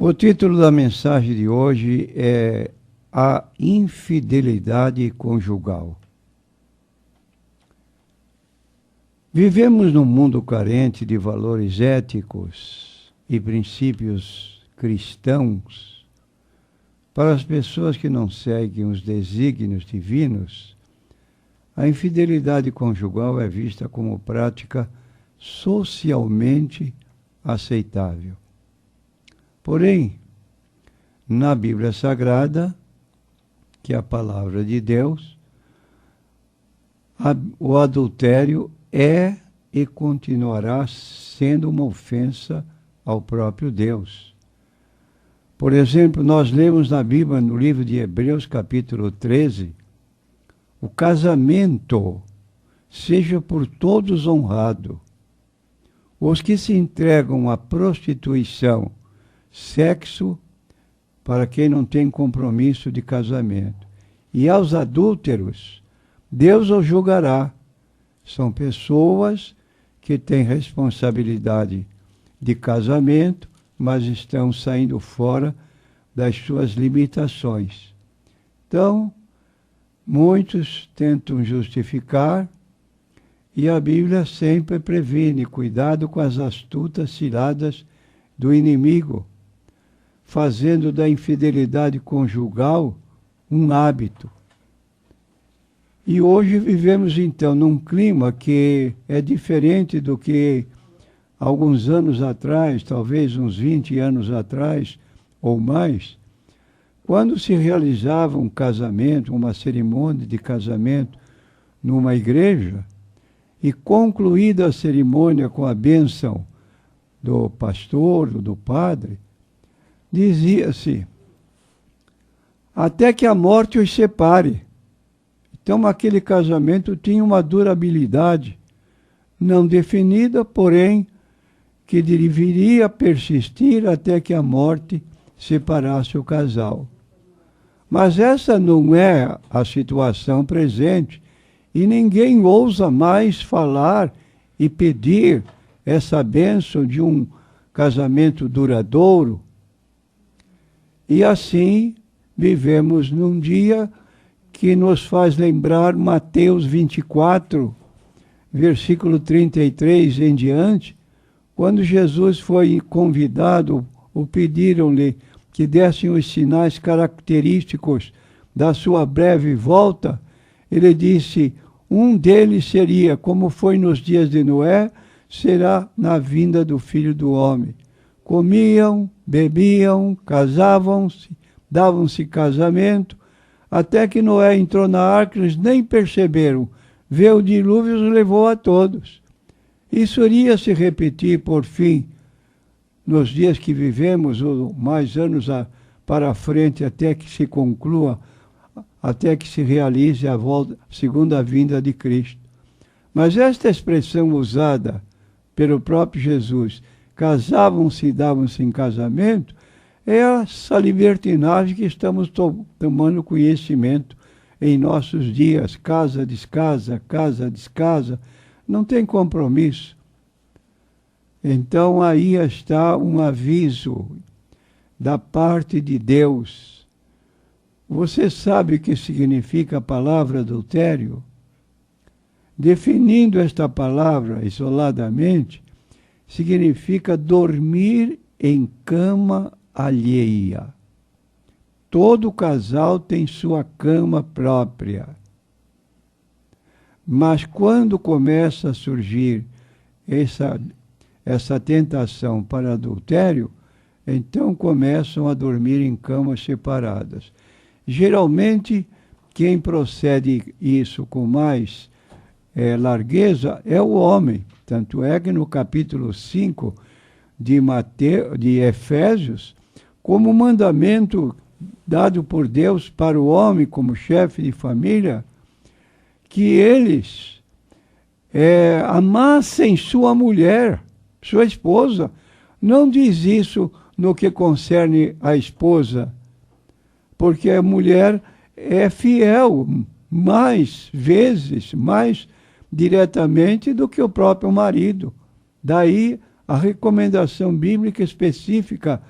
O título da mensagem de hoje é A Infidelidade Conjugal. Vivemos num mundo carente de valores éticos e princípios cristãos. Para as pessoas que não seguem os desígnios divinos, a infidelidade conjugal é vista como prática socialmente aceitável. Porém, na Bíblia Sagrada, que é a palavra de Deus, o adultério é e continuará sendo uma ofensa ao próprio Deus. Por exemplo, nós lemos na Bíblia, no livro de Hebreus, capítulo 13, o casamento seja por todos honrado. Os que se entregam à prostituição, sexo para quem não tem compromisso de casamento. E aos adúlteros, Deus os julgará. São pessoas que têm responsabilidade de casamento, mas estão saindo fora das suas limitações. Então, muitos tentam justificar, e a Bíblia sempre previne: cuidado com as astutas ciladas do inimigo, fazendo da infidelidade conjugal um hábito. E hoje vivemos então num clima que é diferente do que alguns anos atrás, talvez uns 20 anos atrás ou mais, quando se realizava um casamento, uma cerimônia de casamento numa igreja, e concluída a cerimônia com a bênção do pastor, do padre, dizia-se: até que a morte os separe. Então aquele casamento tinha uma durabilidade não definida, porém que deveria persistir até que a morte separasse o casal. Mas essa não é a situação presente, e ninguém ousa mais falar e pedir essa bênção de um casamento duradouro. E assim vivemos num dia que nos faz lembrar Mateus 24, versículo 33 em diante, quando Jesus foi convidado, ou pediram-lhe que dessem os sinais característicos da sua breve volta. Ele disse: um deles seria, como foi nos dias de Noé, será na vinda do Filho do Homem. Comiam, bebiam, casavam-se, davam-se casamento, até que Noé entrou na arca, eles nem perceberam. Veio o dilúvio e os levou a todos. Isso iria se repetir, por fim, nos dias que vivemos, ou mais anos para frente, até que se conclua, até que se realize a segunda vinda de Cristo. Mas esta expressão usada pelo próprio Jesus, casavam-se e davam-se em casamento, é essa libertinagem que estamos tomando conhecimento em nossos dias. Casa, descasa, casa, descasa, não tem compromisso. Então aí está um aviso da parte de Deus. Você sabe o que significa a palavra adultério? Definindo esta palavra isoladamente, significa dormir em cama alheia. Todo casal tem sua cama própria. Mas quando começa a surgir essa tentação para adultério, então começam a dormir em camas separadas. Geralmente, quem procede isso com mais largueza é o homem. Tanto é que no capítulo 5 de Efésios, como mandamento dado por Deus para o homem como chefe de família, que eles amassem sua mulher, sua esposa. Não diz isso no que concerne a esposa, porque a mulher é fiel mais vezes, mais diretamente do que o próprio marido. Daí a recomendação bíblica específica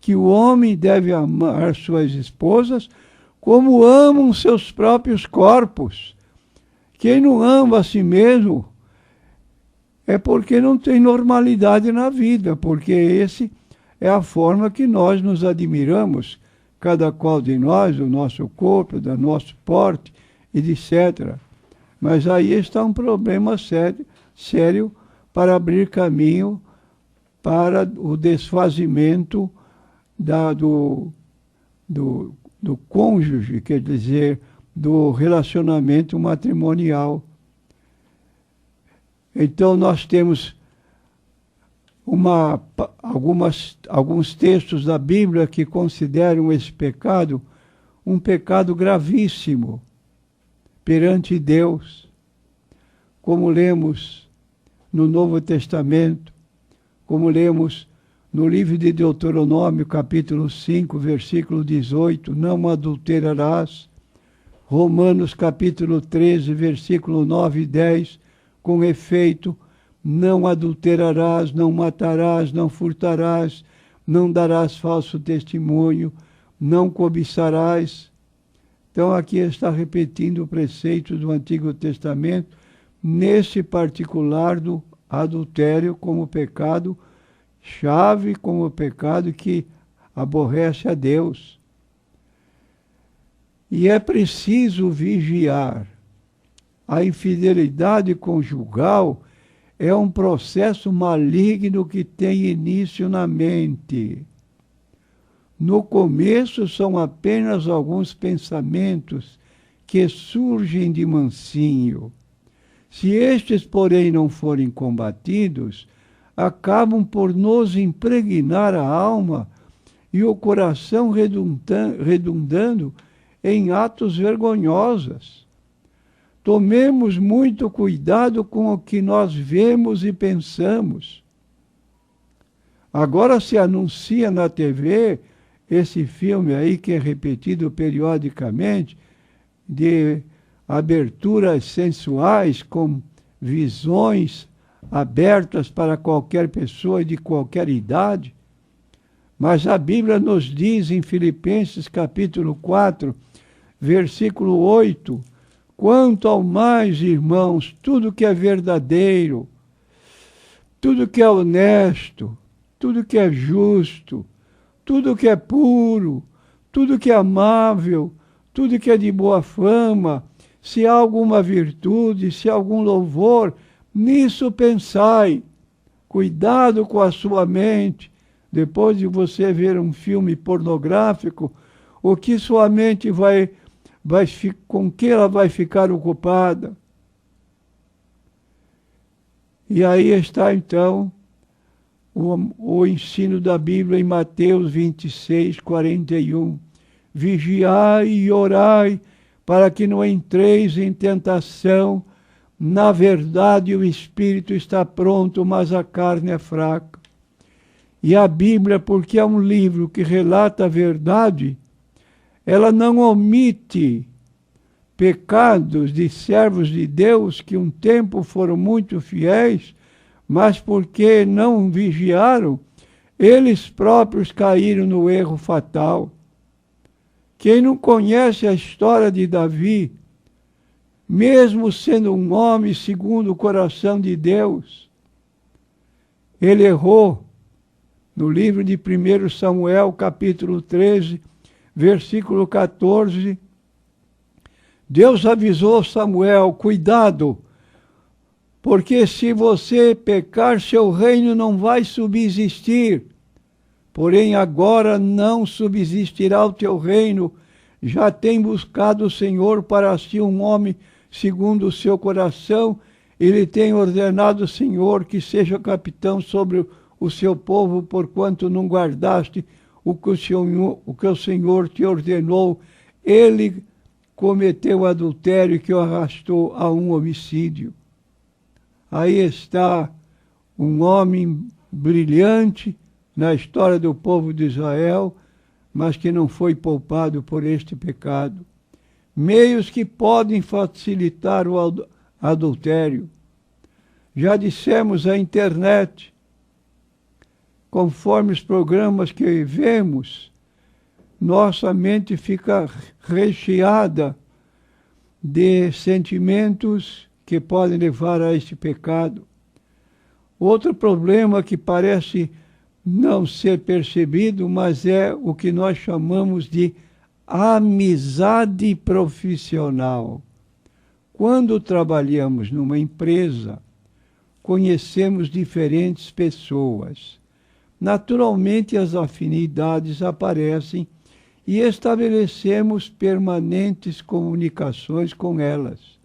que o homem deve amar suas esposas como amam seus próprios corpos. Quem não ama a si mesmo é porque não tem normalidade na vida, porque esse é a forma que nós nos admiramos, cada qual de nós, do nosso corpo, do nosso porte, etc. Mas aí está um problema sério para abrir caminho para o desfazimento do cônjuge, quer dizer, do relacionamento matrimonial. Então nós temos alguns textos da Bíblia que consideram esse pecado um pecado gravíssimo perante Deus, como lemos no Novo Testamento, como lemos no livro de Deuteronômio, capítulo 5, versículo 18, não adulterarás. Romanos, capítulo 13, versículo 9 e 10, com efeito, não adulterarás, não matarás, não furtarás, não darás falso testemunho, não cobiçarás. Então aqui está repetindo o preceito do Antigo Testamento, nesse particular do adultério como pecado chave, como pecado que aborrece a Deus. E é preciso vigiar. A infidelidade conjugal é um processo maligno que tem início na mente. No começo são apenas alguns pensamentos que surgem de mansinho. Se estes, porém, não forem combatidos, acabam por nos impregnar a alma e o coração redundando em atos vergonhosos. Tomemos muito cuidado com o que nós vemos e pensamos. Agora se anuncia na TV esse filme aí que é repetido periodicamente, de aberturas sensuais com visões abertas para qualquer pessoa de qualquer idade. Mas a Bíblia nos diz em Filipenses capítulo 4, versículo 8, quanto ao mais, irmãos, tudo que é verdadeiro, tudo que é honesto, tudo que é justo, tudo que é puro, tudo que é amável, tudo que é de boa fama, se há alguma virtude, se há algum louvor, nisso pensai. Cuidado com a sua mente. Depois de você ver um filme pornográfico, o que sua mente com que ela vai ficar ocupada? E aí está então o ensino da Bíblia em Mateus 26, 41. Vigiai e orai para que não entreis em tentação. Na verdade, o espírito está pronto, mas a carne é fraca. E a Bíblia, porque é um livro que relata a verdade, ela não omite pecados de servos de Deus que um tempo foram muito fiéis, mas porque não vigiaram, eles próprios caíram no erro fatal. Quem não conhece a história de Davi, mesmo sendo um homem segundo o coração de Deus, ele errou. No livro de 1 Samuel, capítulo 13, versículo 14, Deus avisou Samuel, cuidado, porque se você pecar, seu reino não vai subsistir. Porém, agora não subsistirá o teu reino. Já tem buscado o Senhor para si um homem segundo o seu coração. Ele tem ordenado o Senhor que seja capitão sobre o seu povo, porquanto não guardaste o que o Senhor te ordenou. Ele cometeu adultério que o arrastou a um homicídio. Aí está um homem brilhante na história do povo de Israel, mas que não foi poupado por este pecado. Meios que podem facilitar o adultério. Já dissemos, a internet conforme os programas que vemos, nossa mente fica recheada de sentimentos que podem levar a este pecado. Outro problema que parece não ser percebido, mas é o que nós chamamos de amizade profissional. Quando trabalhamos numa empresa, conhecemos diferentes pessoas. Naturalmente, as afinidades aparecem e estabelecemos permanentes comunicações com elas.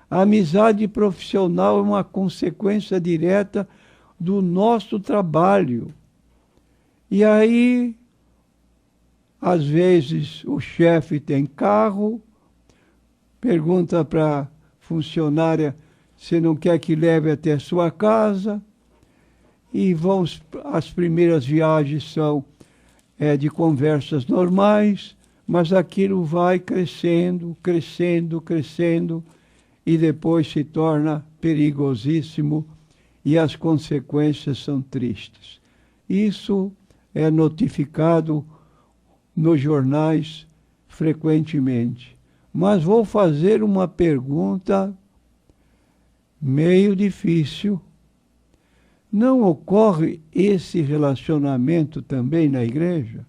A amizade profissional é uma consequência direta do nosso trabalho. E aí, às vezes, o chefe tem carro, pergunta para a funcionária se não quer que leve até a sua casa, e as primeiras viagens são de conversas normais, mas aquilo vai crescendo, crescendo, crescendo, e depois se torna perigosíssimo e as consequências são tristes. Isso é notificado nos jornais frequentemente. Mas vou fazer uma pergunta meio difícil. Não ocorre esse relacionamento também na igreja?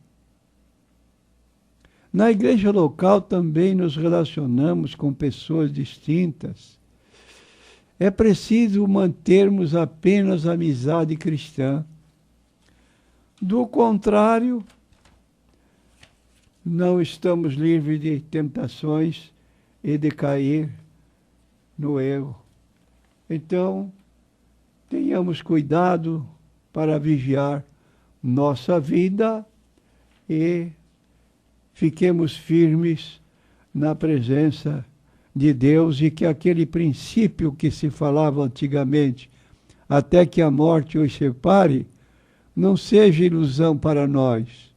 Na igreja local também nos relacionamos com pessoas distintas. É preciso mantermos apenas a amizade cristã. Do contrário, não estamos livres de tentações e de cair no erro. Então, tenhamos cuidado para vigiar nossa vida e fiquemos firmes na presença de Deus e que aquele princípio que se falava antigamente, até que a morte os separe, não seja ilusão para nós,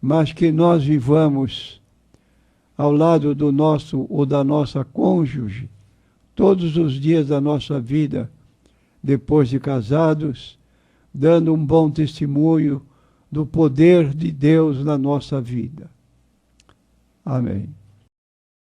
mas que nós vivamos ao lado do nosso ou da nossa cônjuge todos os dias da nossa vida, depois de casados, dando um bom testemunho do poder de Deus na nossa vida. Amém.